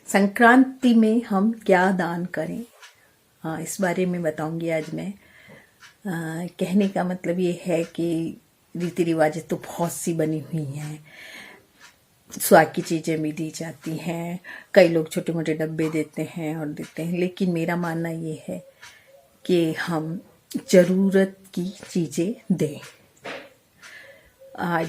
संक्रांति में हम क्या दान करें, हाँ इस बारे में बताऊंगी आज मैं। कहने का मतलब ये है कि रीति रिवाज तो बहुत सी बनी हुई हैं, स्वाद की चीज़ें भी दी जाती हैं, कई लोग छोटे मोटे डब्बे देते हैं और देते हैं, लेकिन मेरा मानना ये है कि हम ज़रूरत की चीज़ें दें।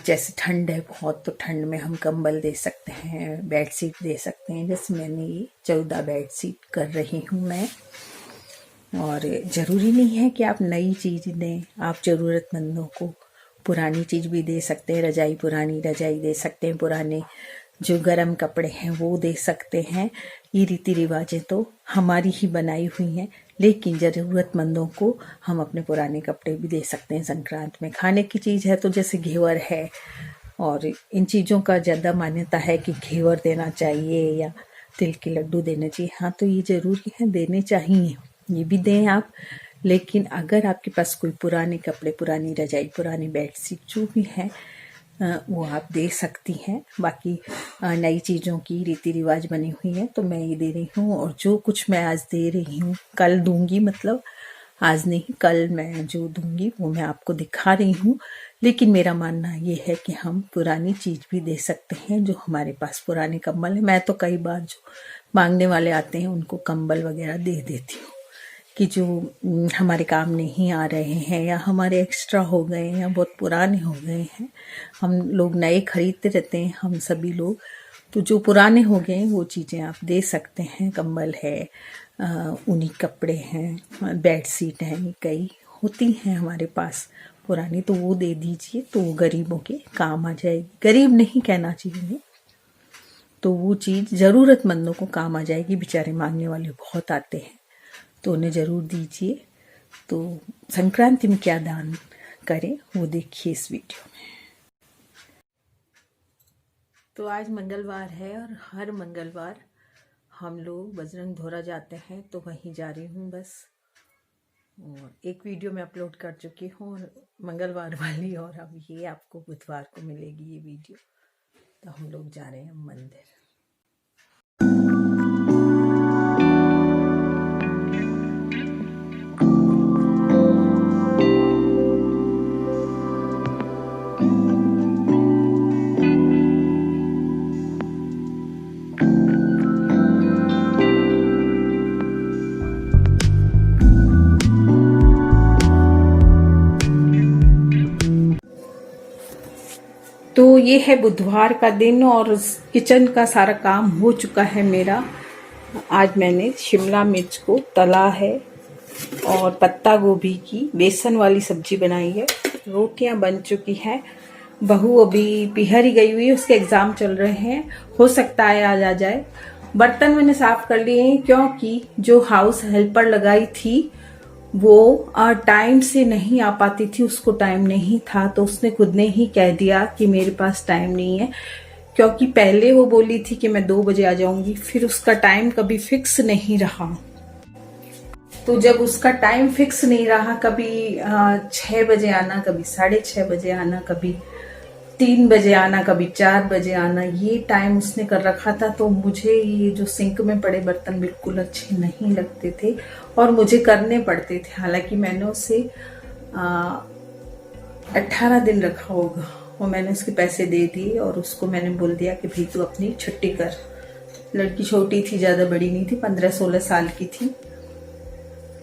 जैसे ठंड है बहुत, तो ठंड में हम कंबल दे सकते हैं, बेड शीट दे सकते हैं। जैसे मैंने ये 14 बेड शीट कर रही हूँ मैं। और ज़रूरी नहीं है कि आप नई चीज़ दें, आप ज़रूरतमंदों को पुरानी चीज़ भी दे सकते हैं। रजाई, पुरानी रजाई दे सकते हैं, पुराने जो गर्म कपड़े हैं वो दे सकते हैं। ये रीति रिवाजें तो हमारी ही बनाई हुई हैं, लेकिन ज़रूरतमंदों को हम अपने पुराने कपड़े भी दे सकते हैं। संक्रांत में खाने की चीज़ है तो जैसे घेवर है, और इन चीज़ों का ज़्यादा मान्यता है कि घेवर देना चाहिए या तिल के लड्डू देने चाहिए। हाँ, तो ये ज़रूरी है, देने चाहिए, ये भी दें आप। लेकिन अगर आपके पास कोई पुराने कपड़े, पुरानी रजाई, पुरानी बेडशीट जो भी है वो आप दे सकती हैं। बाकी नई चीज़ों की रीति रिवाज बनी हुई है तो मैं ये दे रही हूँ। और जो कुछ मैं आज दे रही हूँ कल दूंगी, मतलब आज नहीं कल मैं जो दूंगी वो मैं आपको दिखा रही हूँ। लेकिन मेरा मानना ये है कि हम पुरानी चीज़ भी दे सकते हैं। जो हमारे पास पुराने कंबल है, मैं तो कई बार जो मांगने वाले आते हैं उनको कंबल वगैरह दे देती हूँ कि जो हमारे काम नहीं आ रहे हैं या हमारे एक्स्ट्रा हो गए हैं या बहुत पुराने हो गए हैं। हम लोग नए खरीदते रहते हैं, हम सभी लोग, तो जो पुराने हो गए वो चीज़ें आप दे सकते हैं। कंबल है, ऊनी कपड़े हैं, बेड शीट हैं, कई होती हैं हमारे पास पुरानी, तो वो दे दीजिए तो वो गरीबों के काम आ जाएगी। गरीब नहीं कहना चाहिए, तो वो चीज़ ज़रूरतमंदों को काम आ जाएगी। बेचारे मांगने वाले बहुत आते हैं तो उन्हें ज़रूर दीजिए। तो संक्रांति में क्या दान करें वो देखिए इस वीडियो में। तो आज मंगलवार है और हर मंगलवार हम लोग बजरंग धोरा जाते हैं, तो वहीं जा रही हूँ बस। और एक वीडियो मैं अपलोड कर चुकी हूँ मंगलवार वाली, और अब ये आपको बुधवार को मिलेगी ये वीडियो। तो हम लोग जा रहे हैं मंदिर। तो ये है बुधवार का दिन और किचन का सारा काम हो चुका है मेरा। आज मैंने शिमला मिर्च को तला है और पत्ता गोभी की बेसन वाली सब्जी बनाई है। रोटियां बन चुकी हैं। बहू अभी बिहारी गई हुई है, उसके एग्जाम चल रहे हैं, हो सकता है आज आ जाए। बर्तन मैंने साफ कर लिए हैं क्योंकि जो हाउस हेल्पर लगाई थी वो टाइम से नहीं आ पाती थी, उसको टाइम नहीं था, तो उसने खुद ने ही कह दिया कि मेरे पास टाइम नहीं है। क्योंकि पहले वो बोली थी कि मैं 2 बजे आ जाऊंगी, फिर उसका टाइम कभी फिक्स नहीं रहा। तो जब उसका टाइम फिक्स नहीं रहा, कभी 6 बजे आना, कभी 6:30 बजे आना, कभी 3 बजे आना, कभी 4 बजे आना, ये टाइम उसने कर रखा था। तो मुझे ये जो सिंक में पड़े बर्तन बिल्कुल अच्छे नहीं लगते थे और मुझे करने पड़ते थे। हालांकि मैंने उसे 18 दिन रखा होगा और मैंने उसके पैसे दे दिए और उसको मैंने बोल दिया कि भाई तू अपनी छुट्टी कर। लड़की छोटी थी, ज़्यादा बड़ी नहीं थी, 15-16 साल की थी।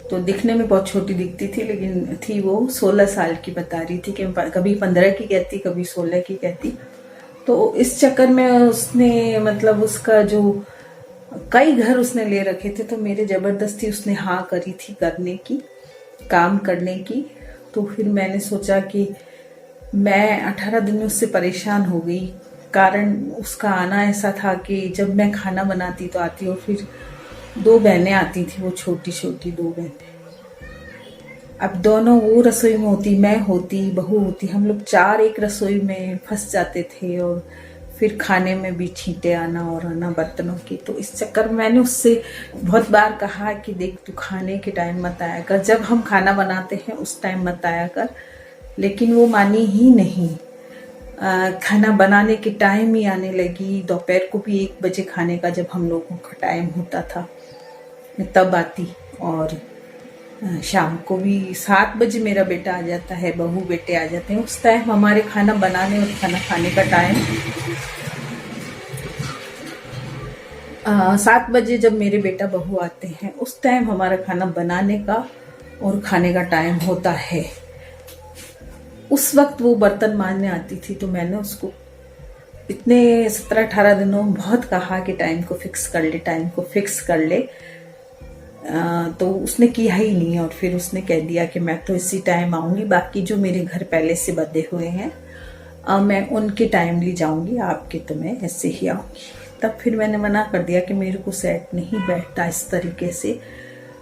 तो दिखने में बहुत छोटी दिखती थी, लेकिन थी वो 16 साल की बता रही थी कि कभी 15 की कहती, कभी 16 की कहती। तो इस चक्कर में उसने, मतलब उसका जो कई घर उसने ले रखे थे, तो मेरे जबरदस्ती उसने हाँ करी थी करने की, काम करने की। तो फिर मैंने सोचा कि मैं 18 दिन में उससे परेशान हो गई। कारण उसका आना ऐसा था कि जब मैं खाना बनाती तो आती, और फिर 2 बहनें आती थी, वो छोटी छोटी 2 बहनें। अब दोनों वो रसोई में होती, मैं होती, बहू होती, हम लोग 4 एक रसोई में फंस जाते थे और फिर खाने में भी छींटे आना और आना बर्तनों की। तो इस चक्कर में मैंने उससे बहुत बार कहा कि देख तू खाने के टाइम मत आया कर, जब हम खाना बनाते हैं उस टाइम मत आया कर, लेकिन वो मानी ही नहीं। खाना बनाने की टाइम ही आने लगी। दोपहर को भी 1 बजे खाने का जब हम लोगों का टाइम होता था मैं तब आती, और शाम को भी 7 बजे मेरा बेटा आ जाता है, बहू बेटे आ जाते हैं। उस टाइम हमारे खाना बनाने और खाना खाने का टाइम 7 बजे जब मेरे बेटा बहू आते हैं उस टाइम हमारा खाना बनाने का और खाने का टाइम होता है। उस वक्त वो बर्तन मांजने आती थी तो मैंने उसको इतने 17-18 दिनों में बहुत कहा कि टाइम को फिक्स कर ले, टाइम को फिक्स कर ले। तो उसने किया ही नहीं, और फिर उसने कह दिया कि मैं तो इसी टाइम आऊंगी, बाकी जो मेरे घर पहले से बंधे हुए हैं मैं उनके टाइमली जाऊंगी, आपके तो मैं ऐसे ही आऊंगी। तब फिर मैंने मना कर दिया कि मेरे को सेट नहीं बैठता इस तरीके से।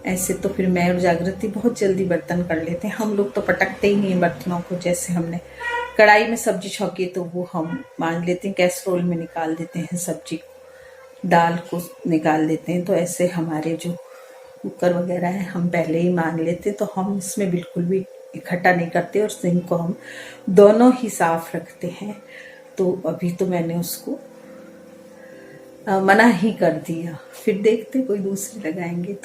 ऐसे तो फिर मैं और जागृति बहुत जल्दी बर्तन कर लेते हैं, हम लोग तो पटकते ही नहीं बर्तनों को। जैसे हमने कढ़ाई में सब्जी छौंकी तो वो हम मान लेते हैं, कैसरोल में निकाल देते हैं सब्जी को, दाल को निकाल देते हैं। तो ऐसे हमारे जो कुकर वगैरह है हम पहले ही मान लेते, तो हम इसमें बिल्कुल भी इकट्ठा नहीं करते, और सिंक को हम दोनों ही साफ रखते हैं। तो अभी तो मैंने उसको मना ही कर दिया, फिर देखते कोई दूसरी लगाएंगे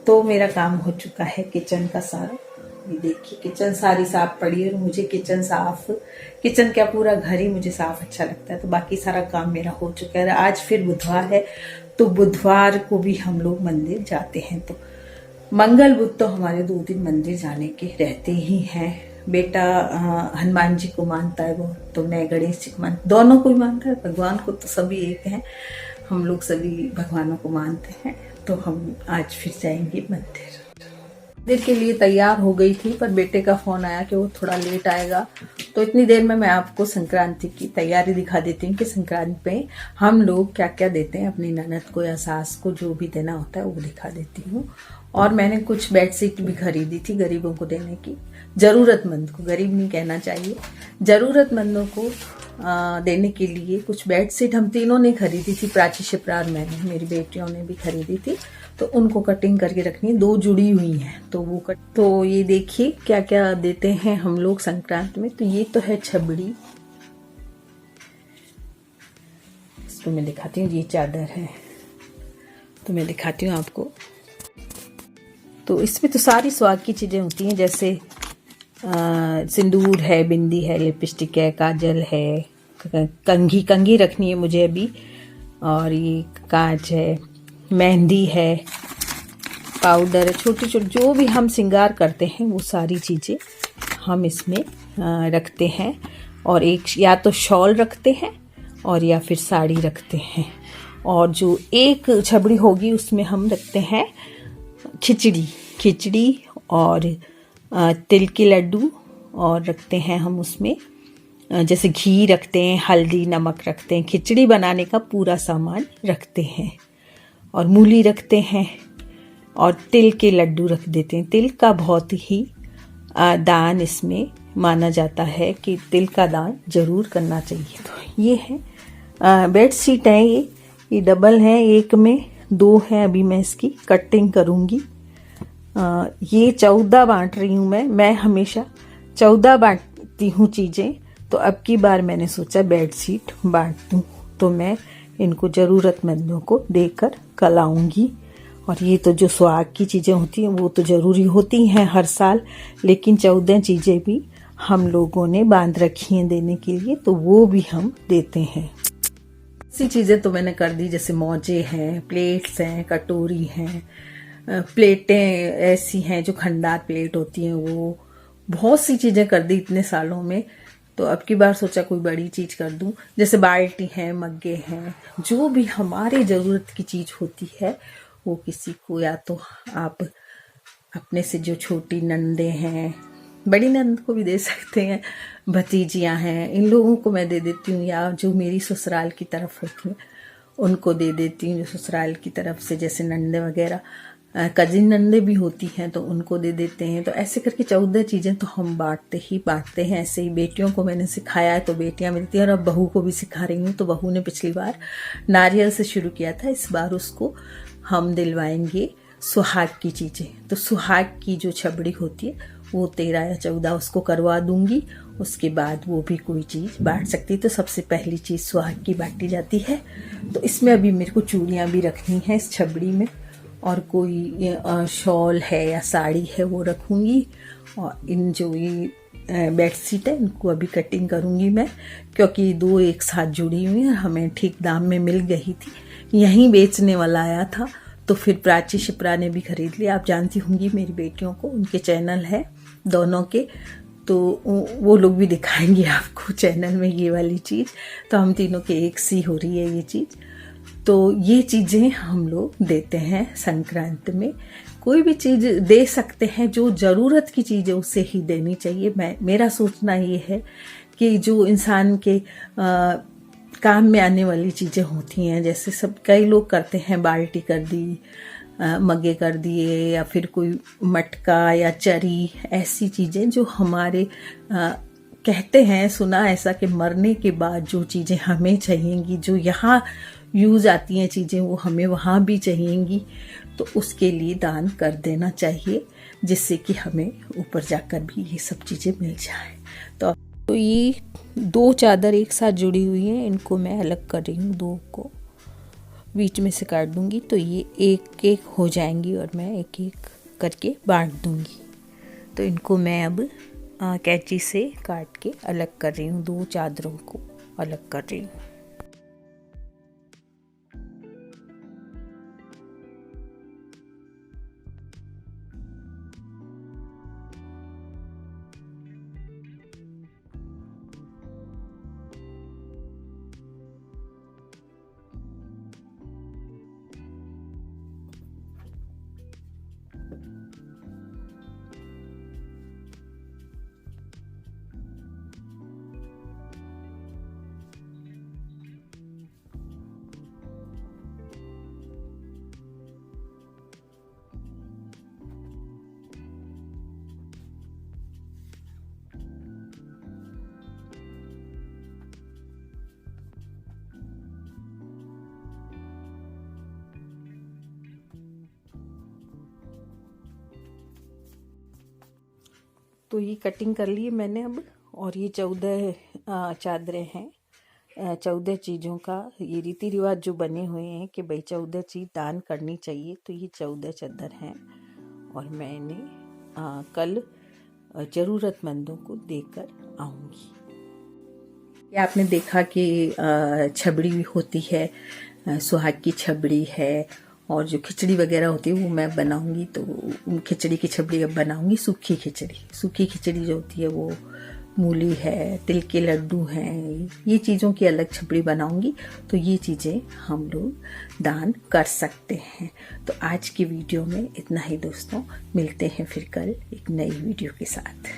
तो मेरा काम हो चुका है किचन का सारा। ये देखिए किचन सारी साफ पड़ी है, और मुझे किचन क्या पूरा घर ही मुझे साफ अच्छा लगता है। तो बाकी सारा काम मेरा हो चुका है। आज फिर बुधवार है, तो बुधवार को भी हम लोग मंदिर जाते हैं। तो मंगल बुध तो हमारे 2 दिन मंदिर जाने के रहते ही हैं। बेटा हनुमान जी को मानता है वो, तो मैं गणेश जी को मानता, दोनों को ही मानता है। भगवान को तो सभी एक हैं, हम लोग सभी भगवानों को मानते हैं। तो हम आज फिर जाएंगे मंदिर के लिए तैयार हो गई थी, पर बेटे का फोन आया कि वो थोड़ा लेट आएगा। तो इतनी देर में मैं आपको संक्रांति की तैयारी दिखा देती हूँ कि संक्रांति पे हम लोग क्या क्या देते हैं अपनी ननद को या सास को, जो भी देना होता है वो दिखा देती हूँ। और मैंने कुछ बेडशीट भी खरीदी थी गरीबों को देने की, जरूरतमंद को, गरीब नहीं कहना चाहिए, जरूरतमंदों को देने के लिए कुछ बेडशीट हम तीनों ने खरीदी थी। प्राची, शिप्रा और मैंने, मेरी बेटियों ने भी खरीदी थी। तो उनको कटिंग करके रखनी है, 2 जुड़ी हुई हैं तो वो तो ये देखिए क्या क्या देते हैं हम लोग संक्रांति में। तो ये तो है छबड़ी, इसको मैं दिखाती हूँ। ये चादर है, तो मैं दिखाती हूँ आपको। तो इसमें तो सारी स्वाद की चीजें होती हैं, जैसे सिंदूर है, बिंदी है, लिपस्टिक है, काजल है, कंघी रखनी है मुझे अभी, और ये कांच है, मेहंदी है, पाउडर है, छोटे छोटे जो भी हम श्रृंगार करते हैं वो सारी चीज़ें हम इसमें रखते हैं। और एक या तो शॉल रखते हैं और या फिर साड़ी रखते हैं। और जो एक छबड़ी होगी उसमें हम रखते हैं खिचड़ी और तिल के लड्डू, और रखते हैं हम उसमें जैसे घी रखते हैं, हल्दी नमक रखते हैं, खिचड़ी बनाने का पूरा सामान रखते हैं, और मूली रखते हैं, और तिल के लड्डू रख देते हैं। तिल का बहुत ही दान इसमें माना जाता है कि तिल का दान जरूर करना चाहिए। तो ये है बेडशीट है, ये डबल है, एक में 2 है। अभी मैं इसकी कटिंग करूँगी। ये 14 बांट रही हूँ मैं हमेशा 14 बांटती हूँ चीज़ें। तो अब की बार मैंने सोचा बेडशीट बांट दूँ, तो मैं इनको ज़रूरतमंदों को देकर कल आऊँगी। और ये तो जो सुहाग की चीज़ें होती हैं वो तो ज़रूरी होती हैं हर साल, लेकिन 14 चीज़ें भी हम लोगों ने बांध रखी हैं देने के लिए, तो वो भी हम देते हैं। ऐसी चीज़ें तो मैंने कर दी, जैसे मोजे हैं, प्लेट्स हैं, कटोरी हैं, प्लेटें ऐसी हैं जो खंडार प्लेट होती हैं, वो बहुत सी चीज़ें कर दी इतने सालों में। तो अब की बार सोचा कोई बड़ी चीज़ कर दूं, जैसे बाल्टी है, मग्गे हैं, जो भी हमारे ज़रूरत की चीज़ होती है वो किसी को, या तो आप अपने से जो छोटी नंदे हैं, बड़ी नंद को भी दे सकते हैं, भतीजियाँ हैं, इन लोगों को मैं दे देती हूँ, या जो मेरी ससुराल की तरफ होती हैं उनको दे देती हूँ, जो ससुराल की तरफ से जैसे नंदे वगैरह, कजिन नंदे भी होती हैं तो उनको दे देते हैं। तो ऐसे करके 14 चीज़ें तो हम बांटते हैं। ऐसे ही बेटियों को मैंने सिखाया है तो बेटियां मिलती हैं, और अब बहू को भी सिखा रही हूँ। तो बहू ने पिछली बार नारियल से शुरू किया था, इस बार उसको हम दिलवाएंगे सुहाग की चीज़ें। तो सुहाग की जो छबड़ी होती है वो 13 या 14 उसको करवा दूंगी। उसके बाद वो भी कोई चीज़ बांट सकती। तो सबसे पहली चीज़ सुहाग की बांटी जाती है। तो इसमें अभी मेरे को चूड़ियाँ भी रखनी है इस छबड़ी में, और कोई शॉल है या साड़ी है वो रखूँगी। और इन जो ये बेडशीट है इनको अभी कटिंग करूँगी मैं, क्योंकि 2 एक साथ जुड़ी हुई हैं। हमें ठीक दाम में मिल गई थी, यहीं बेचने वाला आया था, तो फिर प्राची शिप्रा ने भी खरीद लिया। आप जानती होंगी मेरी बेटियों को, उनके चैनल है दोनों के, तो वो लोग भी दिखाएंगे आपको चैनल में ये वाली चीज़। तो हम तीनों के एक सी हो रही है ये चीज़। तो ये चीज़ें हम लोग देते हैं संक्रांति में। कोई भी चीज़ दे सकते हैं, जो ज़रूरत की चीज़ है उसे ही देनी चाहिए। मेरा सोचना ये है कि जो इंसान के काम में आने वाली चीज़ें होती हैं, जैसे सब कई लोग करते हैं, बाल्टी कर दी, मग्गे कर दिए, या फिर कोई मटका या चरी, ऐसी चीज़ें जो हमारे कहते हैं, सुना ऐसा कि मरने के बाद जो चीज़ें हमें चाहिएंगी, जो यहाँ यूज़ आती हैं चीज़ें, वो हमें वहाँ भी चाहिएंगी। तो उसके लिए दान कर देना चाहिए, जिससे कि हमें ऊपर जाकर भी ये सब चीज़ें मिल जाए। तो ये 2 चादर एक साथ जुड़ी हुई हैं, इनको मैं अलग कर रही हूँ, 2 को बीच में से काट दूंगी। तो ये एक एक हो जाएंगी और मैं एक एक करके बांट दूंगी। तो इनको मैं अब कैंची से काट के अलग कर रही हूँ, 2 चादरों को अलग कर रही हूँ। तो ये कटिंग कर ली मैंने अब, और ये 14 चादरें हैं। 14 चीज़ों का ये रीति रिवाज जो बने हुए हैं कि भाई 14 चीज़ दान करनी चाहिए। तो ये 14 चादर हैं, और मैं इन्हें कल ज़रूरतमंदों को देकर आऊँगी। ये आपने देखा कि छबड़ी भी होती है, सुहाग की छबड़ी है, और जो खिचड़ी वगैरह होती है वो मैं बनाऊंगी। तो खिचड़ी की छबड़ी अब बनाऊंगी, सूखी खिचड़ी जो होती है वो मूली है, तिल के लड्डू हैं, ये चीज़ों की अलग छबड़ी बनाऊंगी। तो ये चीज़ें हम लोग दान कर सकते हैं। तो आज की वीडियो में इतना ही दोस्तों, मिलते हैं फिर कल एक नई वीडियो के साथ।